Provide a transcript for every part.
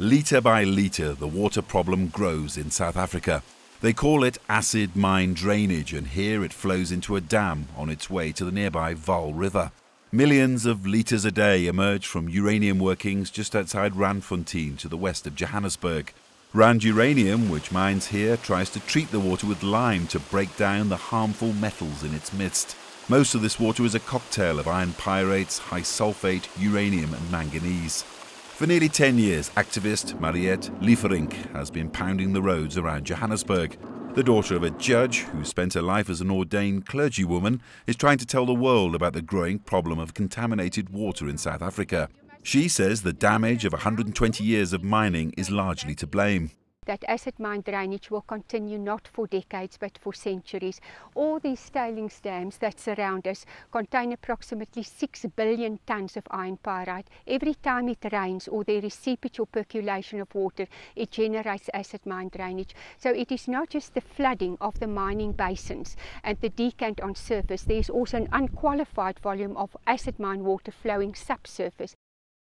Litre by litre, the water problem grows in South Africa. They call it acid mine drainage, and here it flows into a dam on its way to the nearby Vaal River. Millions of litres a day emerge from uranium workings just outside Randfontein to the west of Johannesburg. Rand Uranium, which mines here, tries to treat the water with lime to break down the harmful metals in its midst. Most of this water is a cocktail of iron pyrates, high sulfate, uranium and manganese. For nearly 10 years, activist Mariette Lieferink has been pounding the roads around Johannesburg. The daughter of a judge who spent her life as an ordained clergywoman is trying to tell the world about the growing problem of contaminated water in South Africa. She says the damage of 120 years of mining is largely to blame. That acid mine drainage will continue not for decades but for centuries. All these tailings dams that surround us contain approximately 6 billion tons of iron pyrite. Every time it rains or there is seepage or percolation of water, it generates acid mine drainage. So it is not just the flooding of the mining basins and the decant on surface, there is also an unqualified volume of acid mine water flowing subsurface.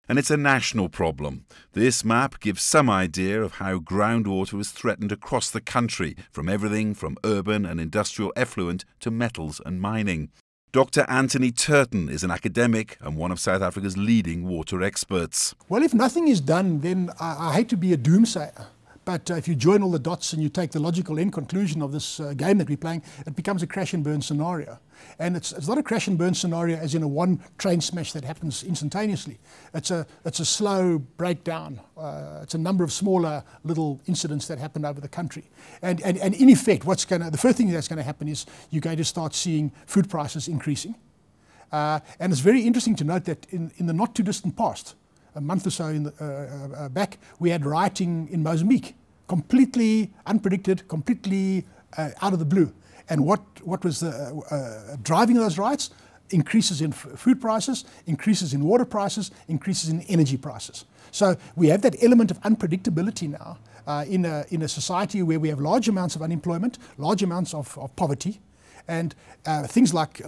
And it's a national problem. This map gives some idea of how groundwater is threatened across the country, from everything from urban and industrial effluent to metals and mining. Dr. Anthony Turton is an academic and one of South Africa's leading water experts. Well, if nothing is done, then I hate to be a doomsayer. But if you join all the dots and you take the logical end conclusion of this game that we're playing, it becomes a crash and burn scenario. And it's not a crash and burn scenario as in a one train smash that happens instantaneously. It's a slow breakdown. It's a number of smaller little incidents that happen over the country. And in effect, the first thing that's going to happen is you're going to start seeing food prices increasing. And it's very interesting to note that in the not too distant past, a month or so back, we had rioting in Mozambique, completely unpredicted, completely out of the blue. And what was driving those riots? Increases in food prices, increases in water prices, increases in energy prices. So we have that element of unpredictability now in a society where we have large amounts of unemployment, large amounts of poverty, and things like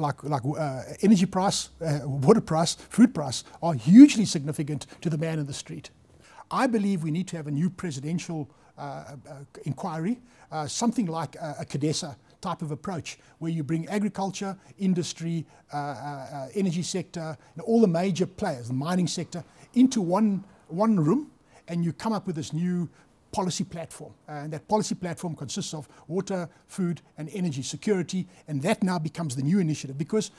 energy price, water price, food price are hugely significant to the man in the street. I believe we need to have a new presidential inquiry, something like a CADESA type of approach, where you bring agriculture, industry, energy sector, all the major players, the mining sector, into one room, and you come up with this new policy platform. And that policy platform consists of water, food and energy security, and that now becomes the new initiative, because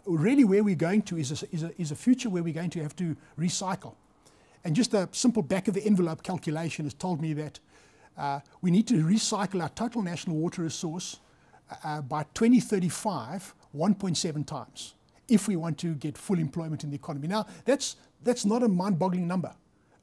really where we're going to is a future where we're going to have to recycle. And just a simple back of the envelope calculation has told me that we need to recycle our total national water resource by 2035 1.7 times if we want to get full employment in the economy. Now that's not a mind-boggling number.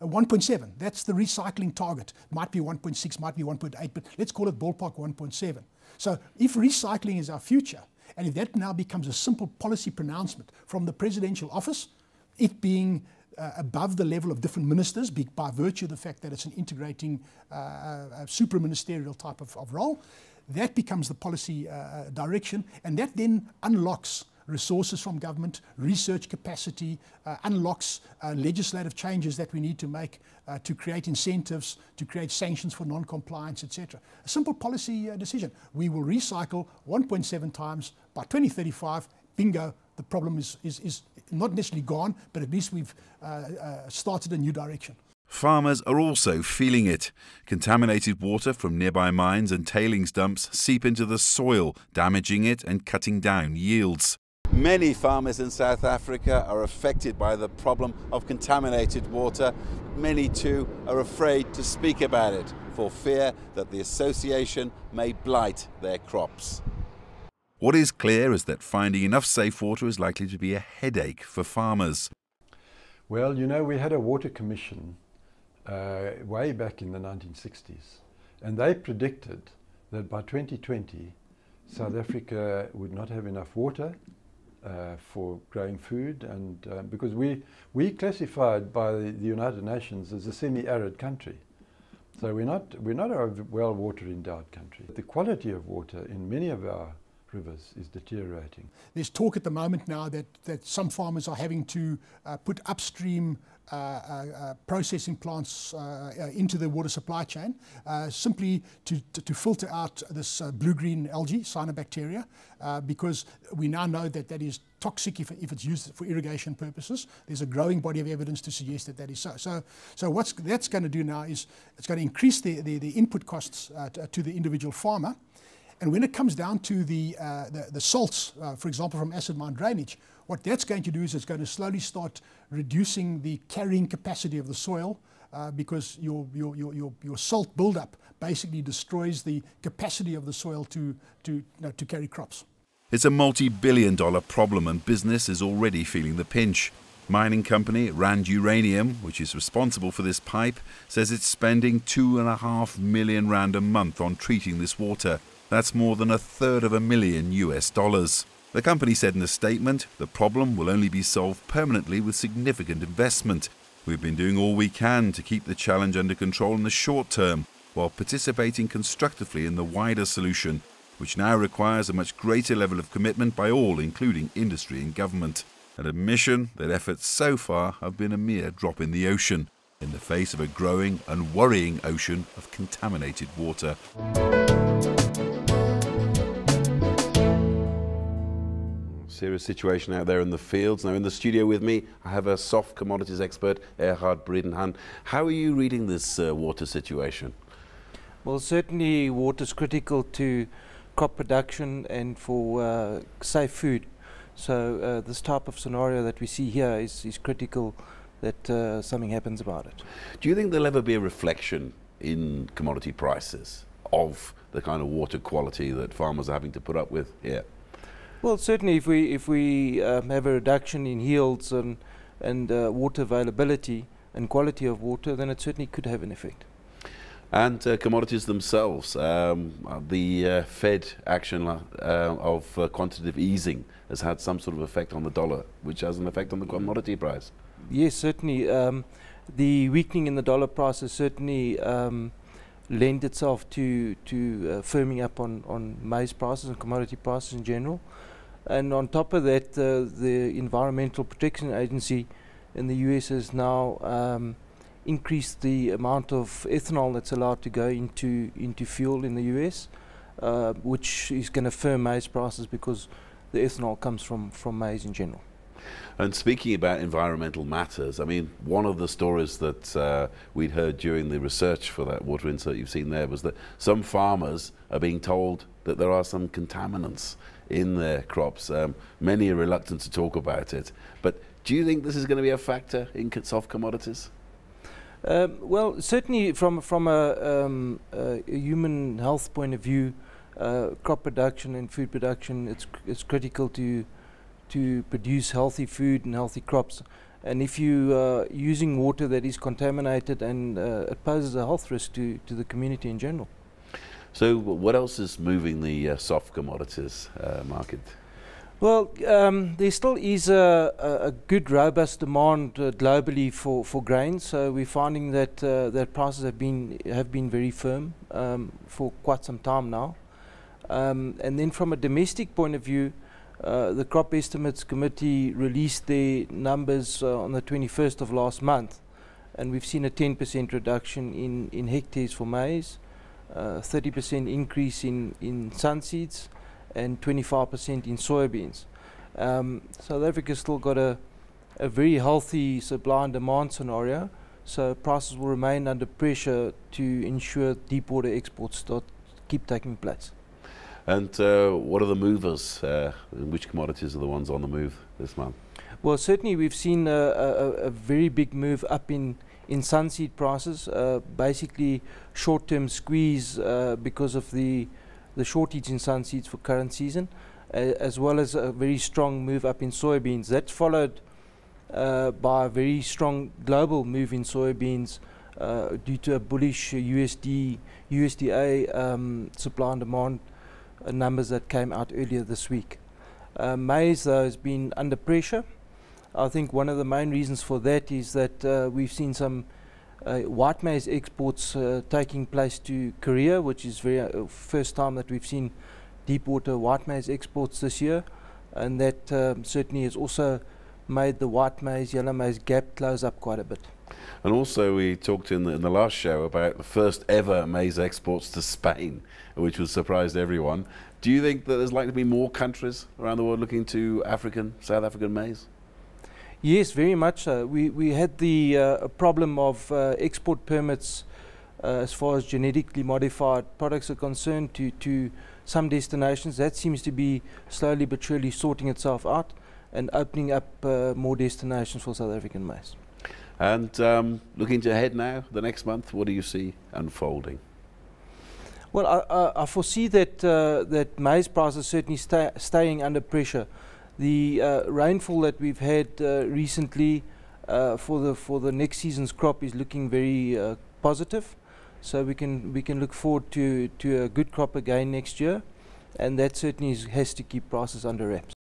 1.7, that's the recycling target. Might be 1.6, might be 1.8, but let's call it ballpark 1.7. So if recycling is our future, and if that now becomes a simple policy pronouncement from the presidential office, it being above the level of different ministers by virtue of the fact that it's an integrating supra-ministerial type of role, that becomes the policy direction, and that then unlocks resources from government, research capacity, unlocks legislative changes that we need to make to create incentives, to create sanctions for non-compliance, etc. A simple policy decision. We will recycle 1.7 times by 2035. Bingo, the problem is not necessarily gone, but at least we've started a new direction. Farmers are also feeling it. Contaminated water from nearby mines and tailings dumps seep into the soil, damaging it and cutting down yields. Many farmers in South Africa are affected by the problem of contaminated water. Many too are afraid to speak about it for fear that the association may blight their crops. What is clear is that finding enough safe water is likely to be a headache for farmers. Well, you know, we had a water commission way back in the 1960s, and they predicted that by 2020 South Africa would not have enough water for growing food, and because we classified by the United Nations as a semi-arid country, so we're not a well water endowed country. The quality of water in many of our rivers is deteriorating. There's talk at the moment now that some farmers are having to put upstream processing plants into the water supply chain simply to filter out this blue-green algae, cyanobacteria, because we now know that that is toxic if it's used for irrigation purposes. There's a growing body of evidence to suggest that that is so. So what that's going to do now is it's going to increase the input costs to the individual farmer. And when it comes down to the salts, for example, from acid mine drainage, what that's going to do is it's going to slowly start reducing the carrying capacity of the soil because your salt buildup basically destroys the capacity of the soil to carry crops. It's a multi-billion-dollar problem and business is already feeling the pinch. Mining company Rand Uranium, which is responsible for this pipe, says it's spending R2.5 million a month on treating this water. That's more than $250,000. The company said in a statement, the problem will only be solved permanently with significant investment. We've been doing all we can to keep the challenge under control in the short term, while participating constructively in the wider solution, which now requires a much greater level of commitment by all, including industry and government. An admission that efforts so far have been a mere drop in the ocean, in the face of a growing and worrying ocean of contaminated water. Serious situation out there in the fields. Now in the studio with me, I have a soft commodities expert, Erhard Bredenhan. How are you reading this water situation? Well, certainly water is critical to crop production and for safe food. So this type of scenario that we see here is critical that something happens about it. Do you think there'll ever be a reflection in commodity prices of the kind of water quality that farmers are having to put up with here? Well, certainly if we have a reduction in yields and water availability and quality of water, then it certainly could have an effect. And commodities themselves, the Fed action of quantitative easing has had some sort of effect on the dollar, which has an effect on the commodity price. Yes, certainly. The weakening in the dollar price has certainly lend itself to firming up on maize prices and commodity prices in general. And on top of that, the Environmental Protection Agency in the US has now increased the amount of ethanol that's allowed to go into fuel in the US, which is going to firm maize prices because the ethanol comes from maize in general. And speaking about environmental matters, I mean, one of the stories that we'd heard during the research for that water insert you've seen there was that some farmers are being told that there are some contaminants in their crops. Many are reluctant to talk about it. But do you think this is going to be a factor in soft commodities? Well, certainly from a human health point of view, crop production and food production, it's critical to produce healthy food and healthy crops. And if you are using water that is contaminated, and it poses a health risk to the community in general. So what else is moving the soft commodities market? Well, there still is a good, robust demand globally for grains. So we're finding that that prices have been very firm for quite some time now. And then from a domestic point of view, the Crop Estimates Committee released their numbers on the 21st of last month, and we've seen a 10% reduction in hectares for maize, 30% increase in sunseeds, and 25% in soybeans. South Africa's still got a very healthy supply and demand scenario, so prices will remain under pressure to ensure deep water exports keep taking place. And what are the movers? Which commodities are the ones on the move this month? Well, certainly we've seen a very big move up in sunseed prices, basically short-term squeeze because of the shortage in sunseeds for current season, as well as a very strong move up in soybeans. That's followed by a very strong global move in soybeans due to a bullish USDA supply and demand numbers that came out earlier this week. Maize, though, has been under pressure. I think one of the main reasons for that is that we've seen some white maize exports taking place to Korea, which is first time that we've seen deep water white maize exports this year, and that certainly has also made the white maize, yellow maize gap close up quite a bit. And also we talked in the last show about the first ever maize exports to Spain, which was surprised everyone. Do you think that there's likely to be more countries around the world looking to South African maize? Yes, very much so. We had the problem of export permits as far as genetically modified products are concerned to some destinations. That seems to be slowly but surely sorting itself out and opening up more destinations for South African maize. And looking ahead now, the next month, what do you see unfolding? Well, I foresee that that maize prices certainly staying under pressure. The rainfall that we've had recently for the next season's crop is looking very positive. So we can look forward to a good crop again next year, and that certainly has to keep prices under wraps.